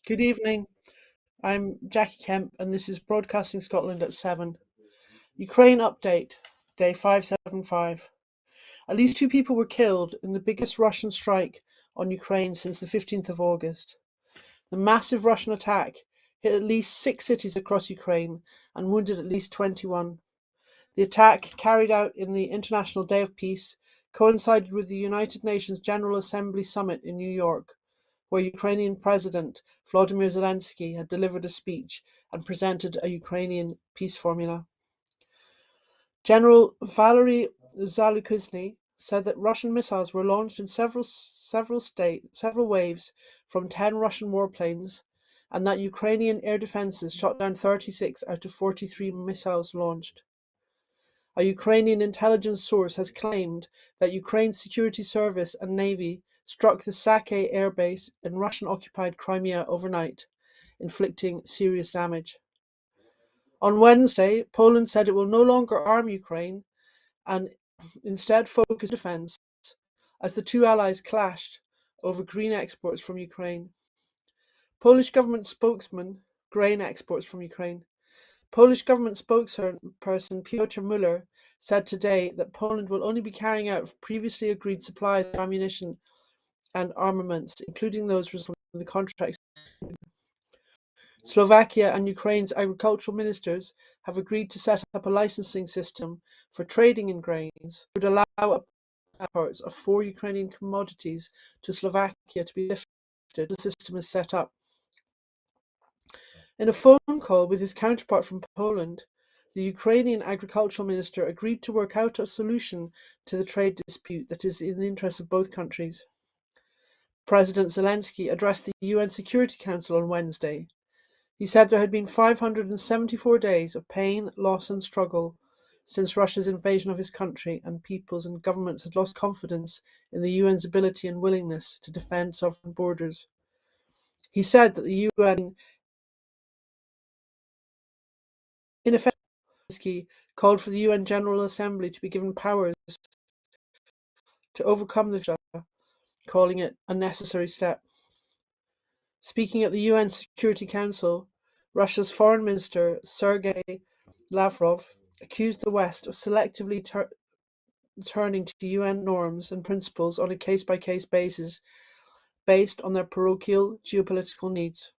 Good evening. I'm Jackie Kemp, and this is Broadcasting Scotland at 7. Ukraine update, day 575. At least 2 people were killed in the biggest Russian strike on Ukraine since the 15th of August. The massive Russian attack hit at least 6 cities across Ukraine and wounded at least 21. The attack, carried out in the International Day of Peace, coincided with the United Nations General Assembly summit in New York, where Ukrainian President Volodymyr Zelensky had delivered a speech and presented a Ukrainian peace formula. General Valery Zaluzhny said that Russian missiles were launched in several waves from 10 Russian warplanes, and that Ukrainian air defenses shot down 36 out of 43 missiles launched. A Ukrainian intelligence source has claimed that Ukraine's security service and navy struck the Sake air base in Russian-occupied Crimea overnight, inflicting serious damage. On Wednesday, Poland said it will no longer arm Ukraine and instead focus on defense, as the two allies clashed over grain exports from Ukraine. Polish government spokesperson Piotr Muller said today that Poland will only be carrying out previously agreed supplies of ammunition and armaments, including those resulting from the contracts. Slovakia and Ukraine's agricultural ministers have agreed to set up a licensing system for trading in grains, which would allow exports of 4 Ukrainian commodities to Slovakia to be lifted. The system is set up. In a phone call with his counterpart from Poland, the Ukrainian agricultural minister agreed to work out a solution to the trade dispute that is in the interest of both countries. President Zelensky addressed the UN Security Council on Wednesday. He said there had been 574 days of pain, loss and struggle since Russia's invasion of his country, and peoples and governments had lost confidence in the UN's ability and willingness to defend sovereign borders. He said that the UN, in effect, called for the UN General Assembly to be given powers to overcome the calling it a necessary step. Speaking at the UN Security Council, Russia's Foreign Minister Sergei Lavrov accused the West of selectively turning to UN norms and principles on a case-by-case basis based on their parochial geopolitical needs.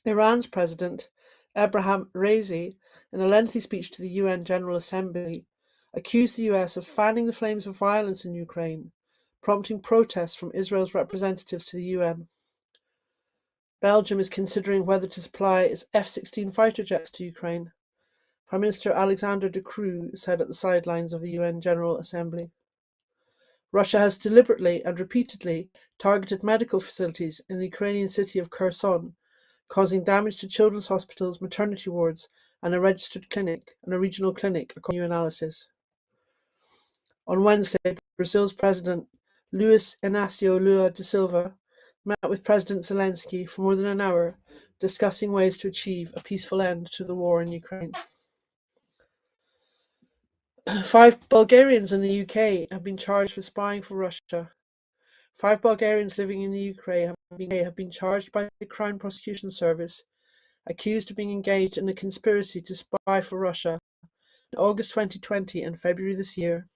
Iran's President Ebrahim Raisi, in a lengthy speech to the UN General Assembly, accused the US of fanning the flames of violence in Ukraine, prompting protests from Israel's representatives to the UN. Belgium is considering whether to supply its F-16 fighter jets to Ukraine, Prime Minister Alexander De Croo said at the sidelines of the UN General Assembly. Russia has deliberately and repeatedly targeted medical facilities in the Ukrainian city of Kherson, causing damage to children's hospitals, maternity wards, and a registered clinic and a regional clinic, according to new analysis. On Wednesday, Brazil's President Luiz Inácio Lula da Silva met with President Zelensky for more than an hour, discussing ways to achieve a peaceful end to the war in Ukraine. 5 Bulgarians in the UK have been charged with spying for Russia. 5 Bulgarians living in the Ukraine have been charged by the Crown Prosecution Service, accused of being engaged in a conspiracy to spy for Russia in August 2020 and February this year.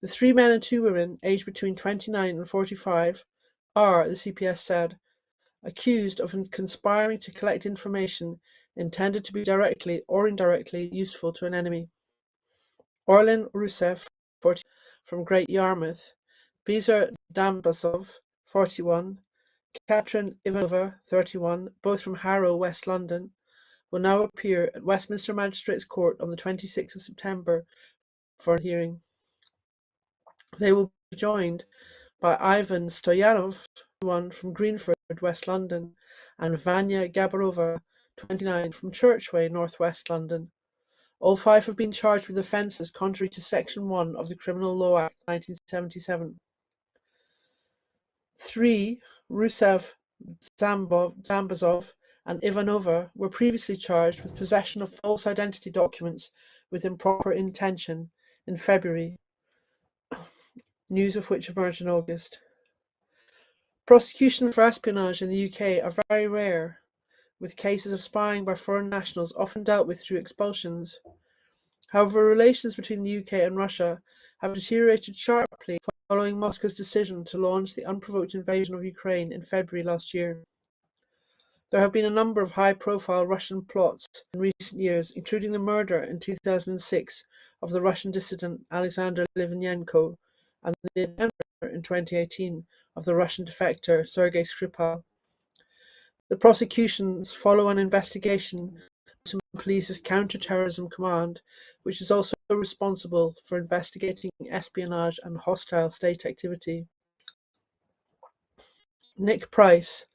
The 3 men and 2 women, aged between 29 and 45, are, the CPS said, accused of conspiring to collect information intended to be directly or indirectly useful to an enemy. Orlin Rusev, 40, from Great Yarmouth, Bizar Dambasov, 41, Katrin Ivanova, 31, both from Harrow, West London, will now appear at Westminster Magistrates Court on the 26th of September for a hearing. They will be joined by Ivan Stoyanov, 21, from Greenford, West London, and Vanya Gabarova, 29, from Churchway, North West London. All 5 have been charged with offences contrary to Section 1 of the Criminal Law Act 1977. 3. Rusev, Zambazov, and Ivanova were previously charged with possession of false identity documents with improper intention in February, news of which emerged in August. Prosecution for espionage in the UK are very rare, with cases of spying by foreign nationals often dealt with through expulsions. However, relations between the UK and Russia have deteriorated sharply following Moscow's decision to launch the unprovoked invasion of Ukraine in February last year. There have been a number of high-profile Russian plots in recent years, including the murder in 2006 of the Russian dissident Alexander Litvinenko and the attempt in 2018 of the Russian defector Sergei Skripal. The prosecutions follow an investigation into Police's Counter-Terrorism Command, which is also responsible for investigating espionage and hostile state activity. Nick Price,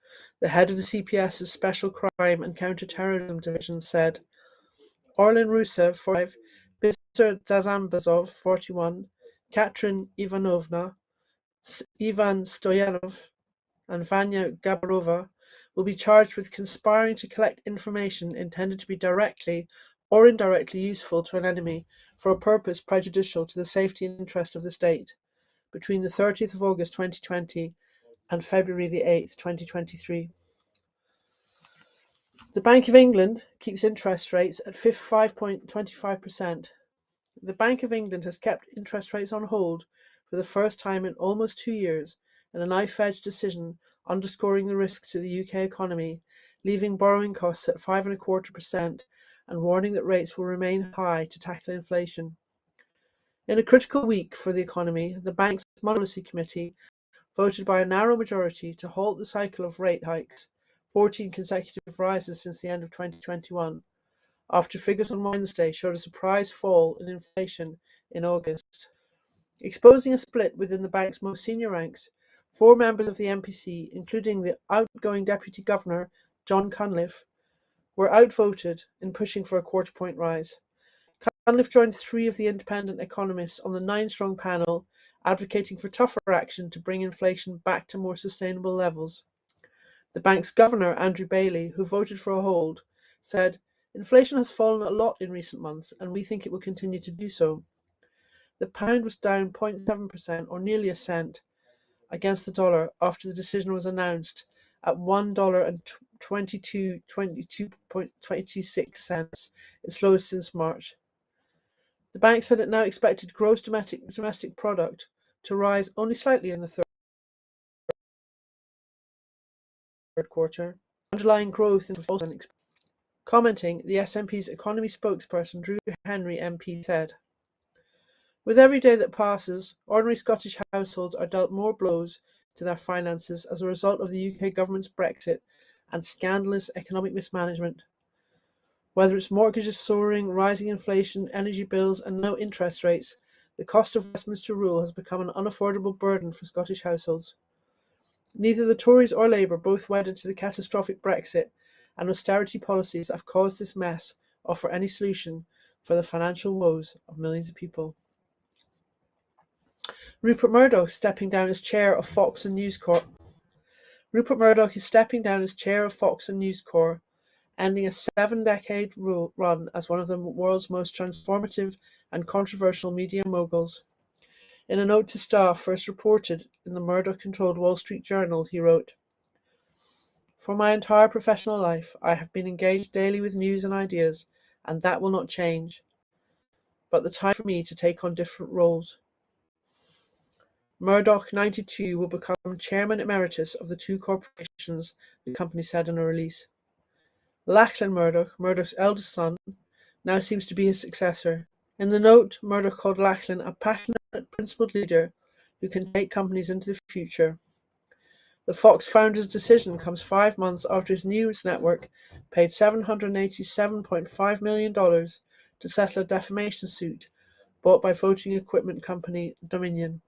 the head of the CPS's Special Crime and Counter-Terrorism Division, said, Orlin Rusev, 45, Bizar Dzambazov, 41, Katrin Ivanovna, Ivan Stoyanov, and Vanya Gabarova will be charged with conspiring to collect information intended to be directly or indirectly useful to an enemy for a purpose prejudicial to the safety and interest of the state between the 30th of August 2020 and February the 8th, 2023. The Bank of England keeps interest rates at 5.25%. The Bank of England has kept interest rates on hold for the first time in almost 2 years in a knife-edge decision underscoring the risks to the UK economy, leaving borrowing costs at 5.25% and warning that rates will remain high to tackle inflation. In a critical week for the economy, the bank's Monetary Committee voted by a narrow majority to halt the cycle of rate hikes, 14 consecutive rises since the end of 2021, after figures on Wednesday showed a surprise fall in inflation in August. Exposing a split within the bank's most senior ranks, 4 members of the MPC, including the outgoing Deputy Governor, John Cunliffe, were outvoted in pushing for a quarter-point rise. Cunliffe joined 3 of the independent economists on the 9-strong panel, advocating for tougher action to bring inflation back to more sustainable levels. The bank's governor, Andrew Bailey, who voted for a hold, said, Inflation has fallen a lot in recent months, and we think it will continue to do so. The pound was down 0.7%, or nearly a cent, against the dollar after the decision was announced at $1.2226, its lowest since March. The bank said it now expected gross domestic product to rise only slightly in the third quarter. Underlying growth in Commenting, the SNP's economy spokesperson Drew Henry MP said, With every day that passes, ordinary Scottish households are dealt more blows to their finances as a result of the UK government's Brexit and scandalous economic mismanagement. Whether it's mortgages soaring, rising inflation, energy bills and now interest rates, the cost of Westminster rule has become an unaffordable burden for Scottish households. Neither the Tories or Labour, both wedded to the catastrophic Brexit and austerity policies that have caused this mess, offer any solution for the financial woes of millions of people. Rupert Murdoch stepping down as chair of Fox and News Corp. Rupert Murdoch is stepping down as chair of Fox and News Corp, ending a 7-decade run as one of the world's most transformative and controversial media moguls. In a note to staff first reported in the Murdoch-controlled Wall Street Journal, he wrote, For my entire professional life, I have been engaged daily with news and ideas, and that will not change. But the time for me to take on different roles. Murdoch, 92, will become chairman emeritus of the 2 corporations, the company said in a release. Lachlan Murdoch, Murdoch's eldest son, now seems to be his successor. In the note, Murdoch called Lachlan a passionate, principled leader who can take companies into the future. The Fox founder's decision comes 5 months after his news network paid $787.5 million to settle a defamation suit brought by voting equipment company Dominion.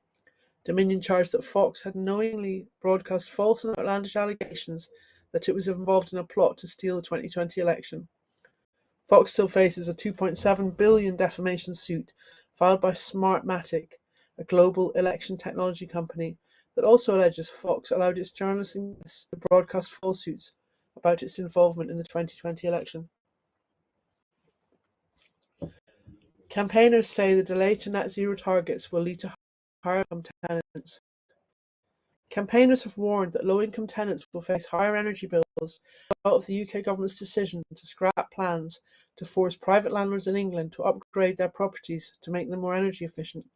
Dominion charged that Fox had knowingly broadcast false and outlandish allegations that it was involved in a plot to steal the 2020 election. Fox still faces a $2.7 billion defamation suit filed by Smartmatic, a global election technology company that also alleges Fox allowed its journalists to broadcast falsehoods about its involvement in the 2020 election. Campaigners say the delay to net zero targets will lead to higher income tenants. Campaigners have warned that low-income tenants will face higher energy bills as a result of the UK government's decision to scrap plans to force private landlords in England to upgrade their properties to make them more energy efficient.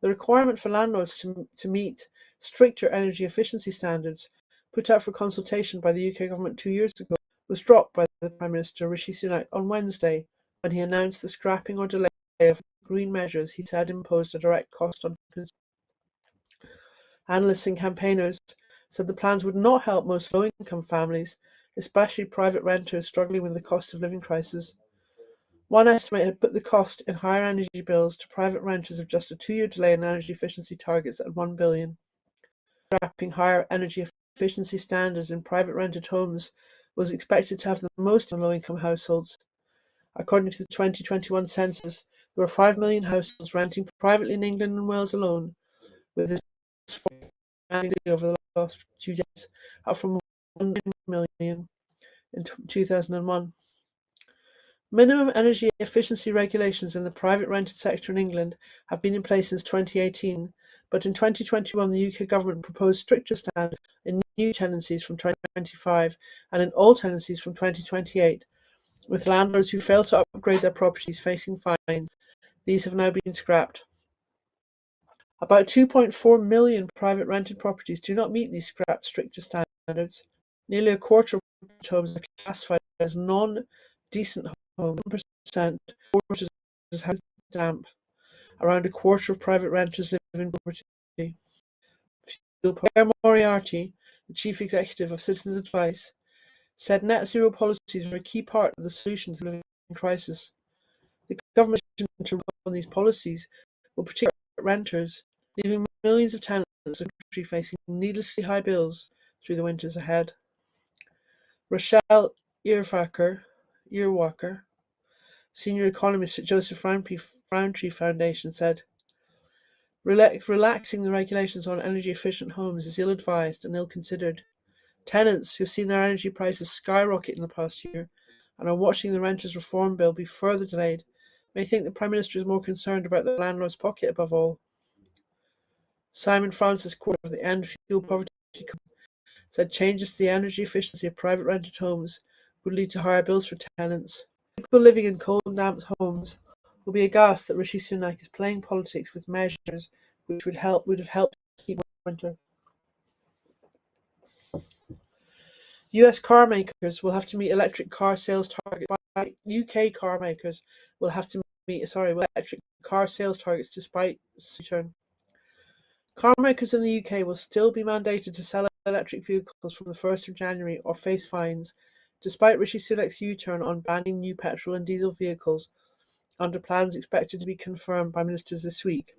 The requirement for landlords to meet stricter energy efficiency standards, put out for consultation by the UK government 2 years ago, was dropped by the Prime Minister Rishi Sunak on Wednesday when he announced the scrapping or delay of green measures he said imposed a direct cost on consumers. Analysts and campaigners said the plans would not help most low-income families, especially private renters struggling with the cost of living crisis. One estimate had put the cost in higher energy bills to private renters of just a 2-year delay in energy efficiency targets at $1 billion. Scrapping higher energy efficiency standards in private rented homes was expected to have the most on low-income households. According to the 2021 census, there were 5 million households renting privately in England and Wales alone, with this over the last 2 years, up from 1 million in 2001. Minimum energy efficiency regulations in the private rented sector in England have been in place since 2018, but in 2021 the UK government proposed stricter standards in new tenancies from 2025 and in all tenancies from 2028, with landlords who fail to upgrade their properties facing fines. These have now been scrapped. About 2.4 million private rented properties do not meet these scrapped stricter standards. Nearly a quarter of homes are classified as non-decent homes. 1% reported as house damp. Around a quarter of private renters live in poverty. Pierre Moriarty, the chief executive of Citizens Advice, said net zero policies are a key part of the solution to the living crisis. The government's decision to roll on these policies will protect renters, leaving millions of tenants in the country facing needlessly high bills through the winters ahead. Rochelle Earwacker, senior economist at Joseph Rowntree Foundation, said, relaxing the regulations on energy-efficient homes is ill-advised and ill-considered. Tenants who have seen their energy prices skyrocket in the past year and are watching the Renters Reform Bill be further delayed may think the Prime Minister is more concerned about the landlord's pocket above all. Simon Francis, coordinator of the End Fuel Poverty, said changes to the energy efficiency of private rented homes would lead to higher bills for tenants. People living in cold and damp homes will be aghast that Rishi Sunak is playing politics with measures which would have helped keep winter. US car makers will have to meet electric car sales targets by UK car makers will have to meet electric car sales targets despite return. Car makers in the UK will still be mandated to sell electric vehicles from the 1st of January or face fines, despite Rishi Sunak's U-turn on banning new petrol and diesel vehicles, under plans expected to be confirmed by ministers this week.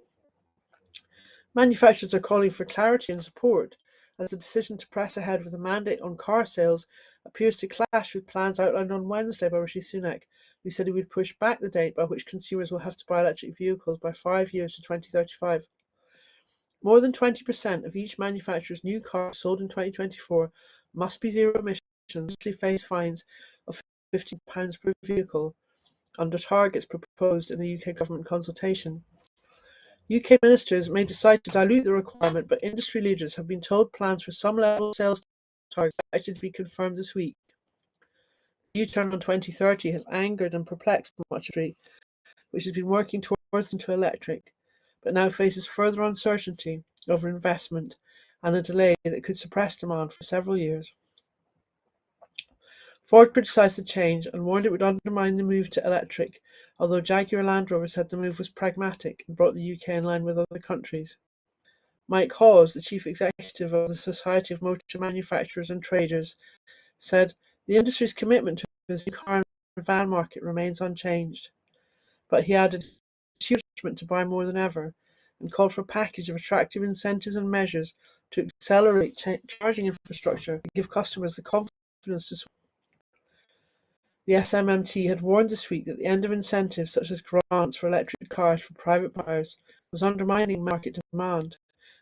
Manufacturers are calling for clarity and support, as the decision to press ahead with a mandate on car sales appears to clash with plans outlined on Wednesday by Rishi Sunak, who said he would push back the date by which consumers will have to buy electric vehicles by 5 years to 2035. More than 20% of each manufacturer's new car sold in 2024 must be zero emissions, to face fines of £15 per vehicle, under targets proposed in the UK government consultation. UK ministers may decide to dilute the requirement, but industry leaders have been told plans for some level of sales targets are expected to be confirmed this week. The U-turn on 2030 has angered and perplexed much of the industry, which has been working towards into electric, but now faces further uncertainty over investment and a delay that could suppress demand for several years. Ford criticised the change and warned it would undermine the move to electric, although Jaguar Land Rover said the move was pragmatic and brought the UK in line with other countries. Mike Hawes, the chief executive of the Society of Motor Manufacturers and Traders, said the industry's commitment to the new car and van market remains unchanged, but he added encouragement to buy more than ever and called for a package of attractive incentives and measures to accelerate charging infrastructure and give customers the confidence to switch. The SMMT had warned this week that the end of incentives such as grants for electric cars for private buyers was undermining market demand,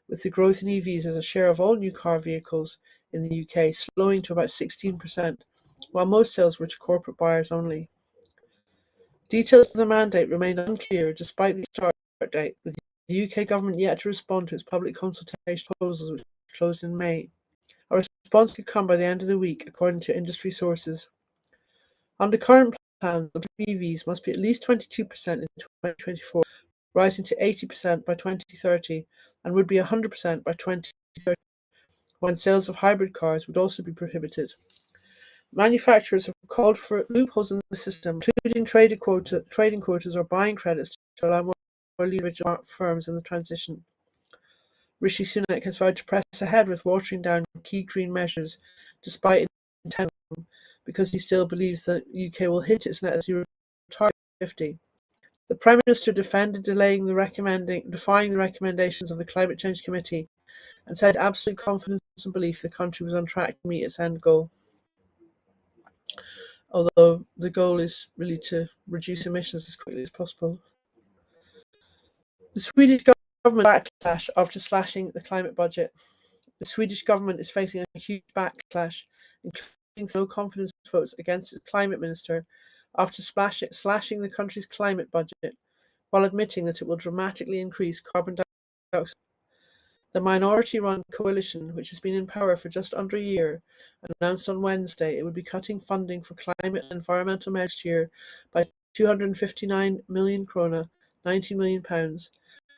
with the growth in EVs as a share of all new car vehicles in the UK slowing to about 16%, while most sales were to corporate buyers only. Details of the mandate remain unclear despite the start date, with the UK government yet to respond to its public consultation proposals, which closed in May. A response could come by the end of the week, according to industry sources. Under current plans, EVs must be at least 22% in 2024, rising to 80% by 2030, and would be 100% by 2030, when sales of hybrid cars would also be prohibited. Manufacturers have called for loopholes in the system, including trading quotas or buying credits to allow more leverage firms in the transition. Rishi Sunak has vowed to press ahead with watering down key green measures, despite intent, because he still believes that the UK will hit its net zero target by 2050. The Prime Minister defended defying the recommendations of the Climate Change Committee and said absolute confidence and belief the country was on track to meet its end goal. Although the goal is really to reduce emissions as quickly as possible. The Swedish government backlash after slashing the climate budget. The Swedish government is facing a huge backlash, including no confidence votes against its climate minister after slashing the country's climate budget, while admitting that it will dramatically increase carbon dioxide. The minority-run coalition, which has been in power for just under a year, announced on Wednesday it would be cutting funding for climate and environmental measures next year by 259 million krona, £90 million,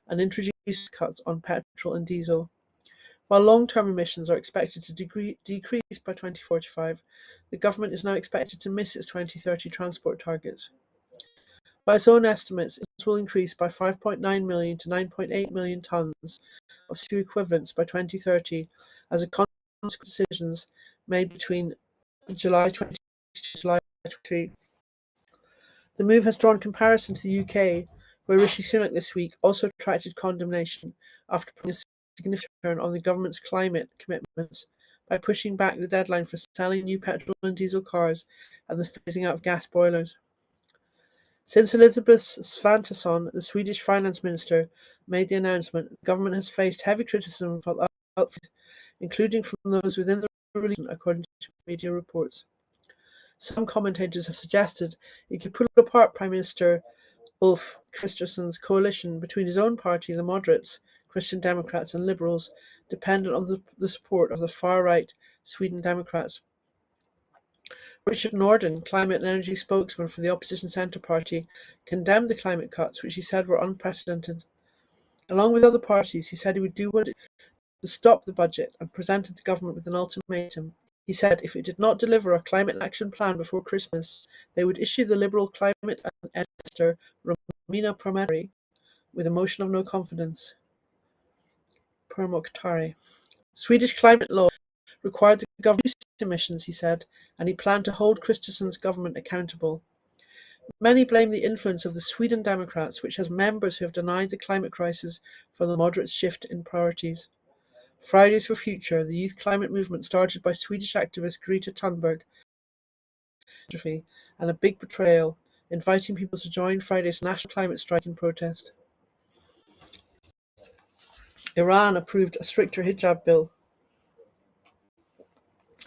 and introduce cuts on petrol and diesel. While long-term emissions are expected to decrease by 2045, the government is now expected to miss its 2030 transport targets. By its own estimates, it will increase by 5.9 million to 9.8 million tonnes of CO2 equivalents by 2030 as a consequence of decisions made between July 2020 to July 2023. The move has drawn comparison to the UK, where Rishi Sunak this week also attracted condemnation after putting a significant turn on the government's climate commitments by pushing back the deadline for selling new petrol and diesel cars and the phasing out of gas boilers. Since Elisabeth Svantesson, the Swedish finance minister, made the announcement, the government has faced heavy criticism from including from those within the religion, according to media reports. Some commentators have suggested it could pull apart Prime Minister Ulf Kristersson's coalition between his own party, the moderates, Christian Democrats and Liberals, dependent on the support of the far-right Sweden Democrats. Richard Norden, climate and energy spokesman for the opposition Centre Party, condemned the climate cuts, which he said were unprecedented. Along with other parties, he said he would do what it to stop the budget and presented the government with an ultimatum. He said if it did not deliver a climate action plan before Christmas, they would issue the Liberal climate and energy minister, Romina Pourmokhtari, with a motion of no confidence. Pourmokhtari. Swedish climate law required the government to reduce emissions, he said, and he planned to hold Kristersson's government accountable. Many blame the influence of the Sweden Democrats, which has members who have denied the climate crisis, for the moderates' shift in priorities. Fridays for Future, the youth climate movement started by Swedish activist Greta Thunberg, and a big betrayal, inviting people to join Friday's national climate strike in protest. Iran approved a stricter hijab bill.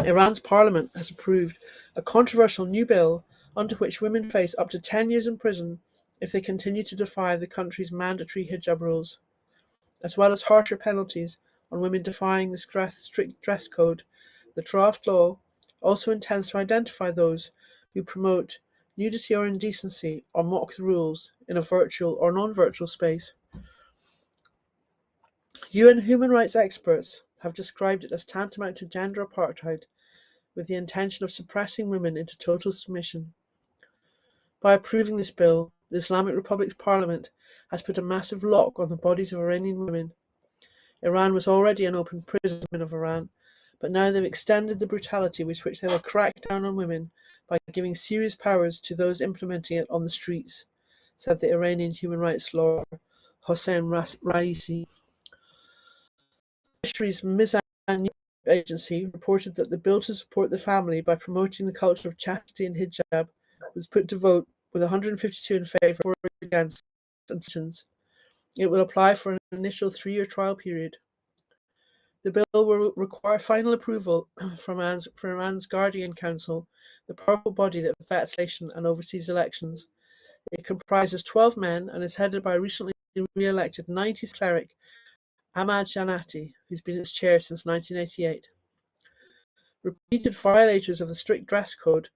Iran's parliament has approved a controversial new bill under which women face up to 10 years in prison if they continue to defy the country's mandatory hijab rules, as well as harsher penalties on women defying the strict dress code. The draft law also intends to identify those who promote nudity or indecency or mock the rules in a virtual or non-virtual space. UN human rights experts have described it as tantamount to gender apartheid, with the intention of suppressing women into total submission. By approving this bill, the Islamic Republic's parliament has put a massive lock on the bodies of Iranian women. Iran was already an open prison of Iran, but now they've extended the brutality with which they will crack down on women by giving serious powers to those implementing it on the streets, said the Iranian human rights lawyer Hossein Raisi. The Judiciary's Mizan News Agency reported that the bill to support the family by promoting the culture of chastity and hijab was put to vote with 152 in favour, 4 against, and abstentions. It will apply for an initial 3-year trial period. The bill will require final approval from Iran's Guardian Council, the powerful body that vets legislation and oversees elections. It comprises 12 men and is headed by a recently re-elected 90s cleric Ahmad Janati, who's been its chair since 1988. Repeated violators of the strict dress code,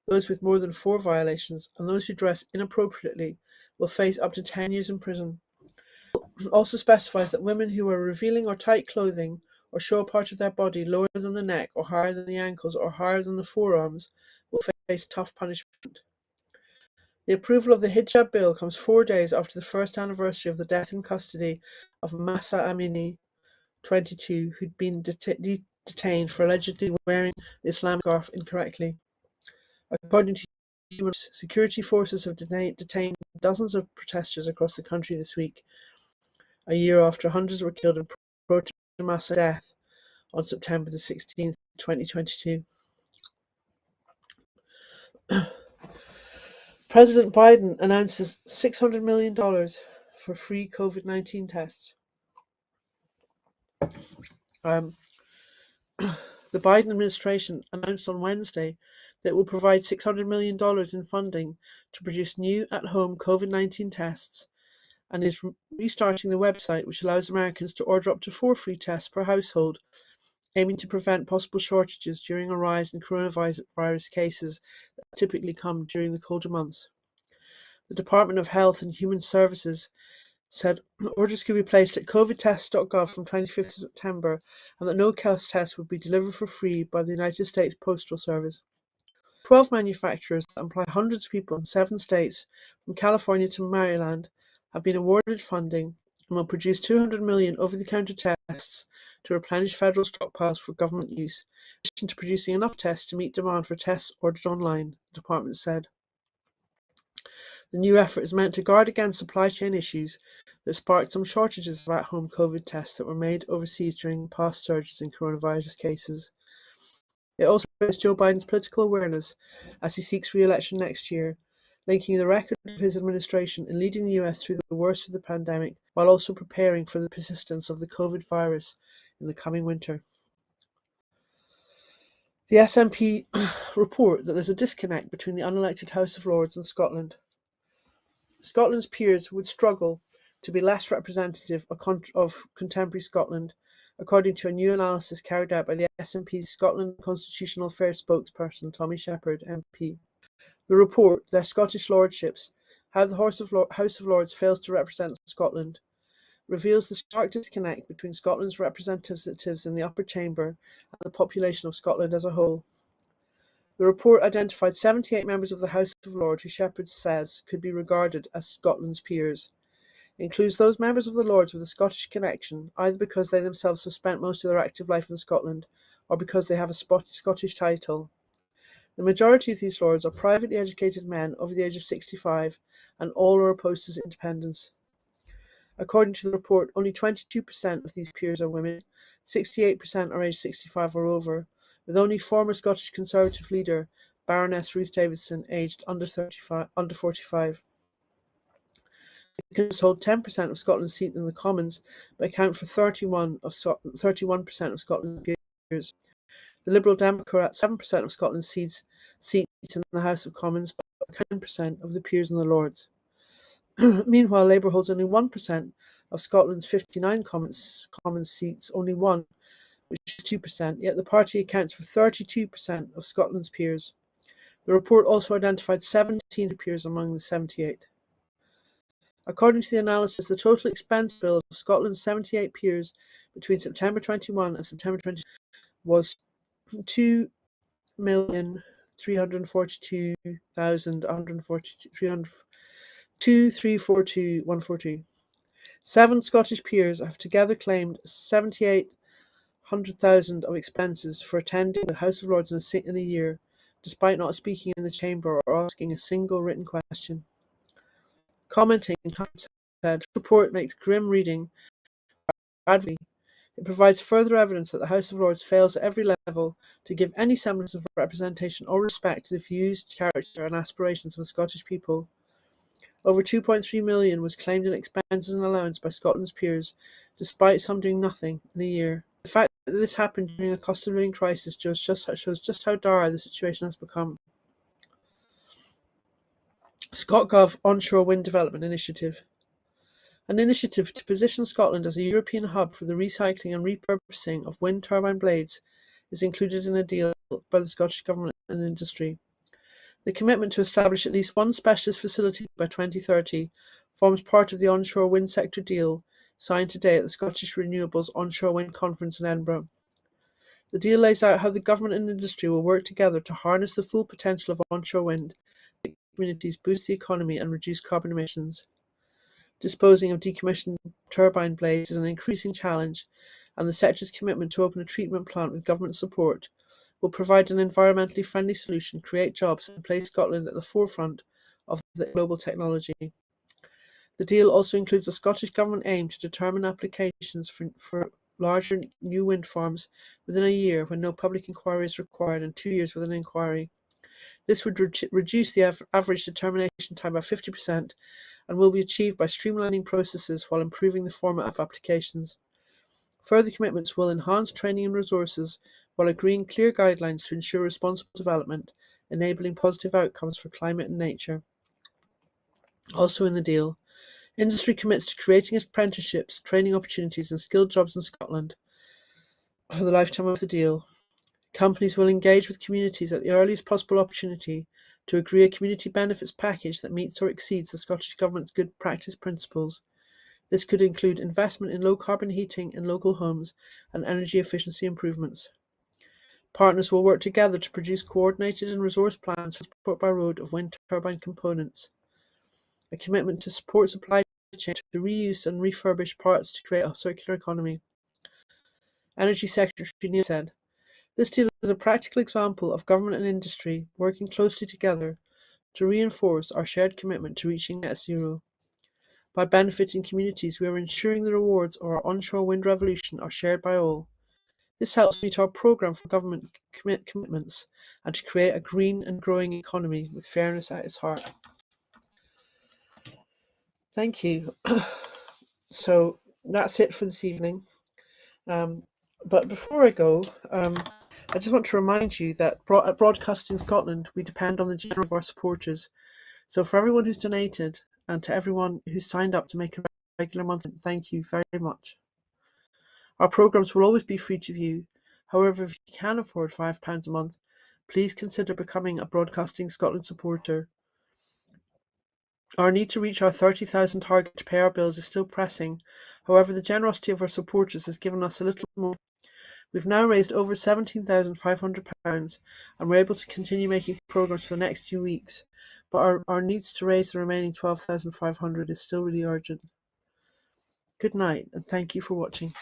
those with more than 4 violations, and those who dress inappropriately will face up to 10 years in prison. It also specifies that women who wear revealing or tight clothing or show a part of their body lower than the neck or higher than the ankles or higher than the forearms will face tough punishment. The approval of the hijab bill comes 4 days after the first anniversary of the death in custody of Masa Amini, 22, who'd been detained for allegedly wearing the Islamic scarf incorrectly. According to human rights, security forces have detained dozens of protesters across the country this week, a year after hundreds were killed in protest of Masa death on September the 16th, 2022. President Biden announces $600 million for free COVID-19 tests. The Biden administration announced on Wednesday that it will provide $600 million in funding to produce new at-home COVID-19 tests and is restarting the website, which allows Americans to order up to 4 free tests per household, aiming to prevent possible shortages during a rise in coronavirus cases that typically come during the colder months. The Department of Health and Human Services said orders could be placed at covidtests.gov from 25th September and that no tests would be delivered for free by the United States Postal Service. 12 manufacturers that employ hundreds of people in 7 states, from California to Maryland, have been awarded funding and will produce 200 million over-the-counter tests to replenish federal stockpiles for government use, in addition to producing enough tests to meet demand for tests ordered online, the department said. The new effort is meant to guard against supply chain issues that sparked some shortages of at-home COVID tests that were made overseas during past surges in coronavirus cases. It also shows Joe Biden's political awareness as he seeks re-election next year, linking the record of his administration in leading the US through the worst of the pandemic while also preparing for the persistence of the COVID virus in the coming winter. The SNP report that there's a disconnect between the unelected House of Lords and Scotland. Scotland's peers would struggle to be less representative of contemporary Scotland, according to a new analysis carried out by the SNP's Scotland Constitutional Affairs spokesperson Tommy Shepherd, MP. The report, Their Scottish Lordships, How the House of Lords Fails to Represent Scotland, reveals the stark disconnect between Scotland's representatives in the upper chamber and the population of Scotland as a whole. The report identified 78 members of the House of Lords who Shepherd says could be regarded as Scotland's peers. It includes those members of the Lords with a Scottish connection, either because they themselves have spent most of their active life in Scotland or because they have a Scottish title. The majority of these Lords are privately educated men over the age of 65, and all are opposed to independence. According to the report, only 22% of these peers are women, 68% are aged 65 or over, with only former Scottish Conservative leader Baroness Ruth Davidson aged under 45. The Conservatives hold 10% of Scotland's seats in the Commons, but account for 31% of Scotland's peers. The Liberal Democrats 7% of Scotland's seats in the House of Commons, but 10% of the peers in the Lords. Meanwhile, Labour holds only 1% of Scotland's 59 Commons seats, only one, which is 2%, yet the party accounts for 32% of Scotland's peers. The report also identified 17 peers among the 78. According to the analysis, the total expense bill of Scotland's 78 peers between September 21 and September 22 was $2,342,142. 7 Scottish peers have together claimed $7,800,000 of expenses for attending the House of Lords in a year, despite not speaking in the chamber or asking a single written question. Commenting, Hunt said, "The report makes grim reading. It provides further evidence that the House of Lords fails at every level to give any semblance of representation or respect to the views, character and aspirations of the Scottish people. Over 2.3 million was claimed in expenses and allowance by Scotland's peers, despite some doing nothing in a year. The fact that this happened during a cost of living crisis shows just how dire the situation has become." ScotGov Onshore Wind Development Initiative. An initiative to position Scotland as a European hub for the recycling and repurposing of wind turbine blades is included in a deal by the Scottish Government and industry. The commitment to establish at least one specialist facility by 2030 forms part of the onshore wind sector deal signed today at the Scottish Renewables Onshore Wind Conference in Edinburgh. The deal lays out how the government and industry will work together to harness the full potential of onshore wind, to communities, boost the economy and reduce carbon emissions. Disposing of decommissioned turbine blades is an increasing challenge, and the sector's commitment to open a treatment plant with government support will provide an environmentally friendly solution, create jobs, and place Scotland at the forefront of the global technology. The deal also includes a Scottish Government aim to determine applications for larger new wind farms within a year when no public inquiry is required and 2 years with an inquiry. This would reduce the average determination time by 50% and will be achieved by streamlining processes while improving the format of applications. Further commitments will enhance training and resources while agreeing clear guidelines to ensure responsible development, enabling positive outcomes for climate and nature. Also in the deal, industry commits to creating apprenticeships, training opportunities and skilled jobs in Scotland for the lifetime of the deal. Companies will engage with communities at the earliest possible opportunity to agree a community benefits package that meets or exceeds the Scottish Government's good practice principles. This could include investment in low-carbon heating in local homes and energy efficiency improvements. Partners will work together to produce coordinated and resourced plans for transport by road of wind turbine components. A commitment to support supply chain to reuse and refurbish parts to create a circular economy. Energy Secretary Neil said, "This deal is a practical example of government and industry working closely together to reinforce our shared commitment to reaching net zero. By benefiting communities, we are ensuring the rewards of our onshore wind revolution are shared by all. This helps meet our programme for government commitments and to create a green and growing economy with fairness at its heart." Thank you. So that's it for this evening. But before I go, I just want to remind you that at Broadcasting Scotland, we depend on the generosity of our supporters. So for everyone who's donated and to everyone who's signed up to make a regular monthly, thank you very much. Our programmes will always be free to view. However, if you can afford £5 a month, please consider becoming a Broadcasting Scotland supporter. Our need to reach our 30,000 target to pay our bills is still pressing. However, the generosity of our supporters has given us a little more. We've now raised over £17,500 and we're able to continue making programmes for the next few weeks, but our needs to raise the remaining £12,500 is still really urgent. Good night and thank you for watching.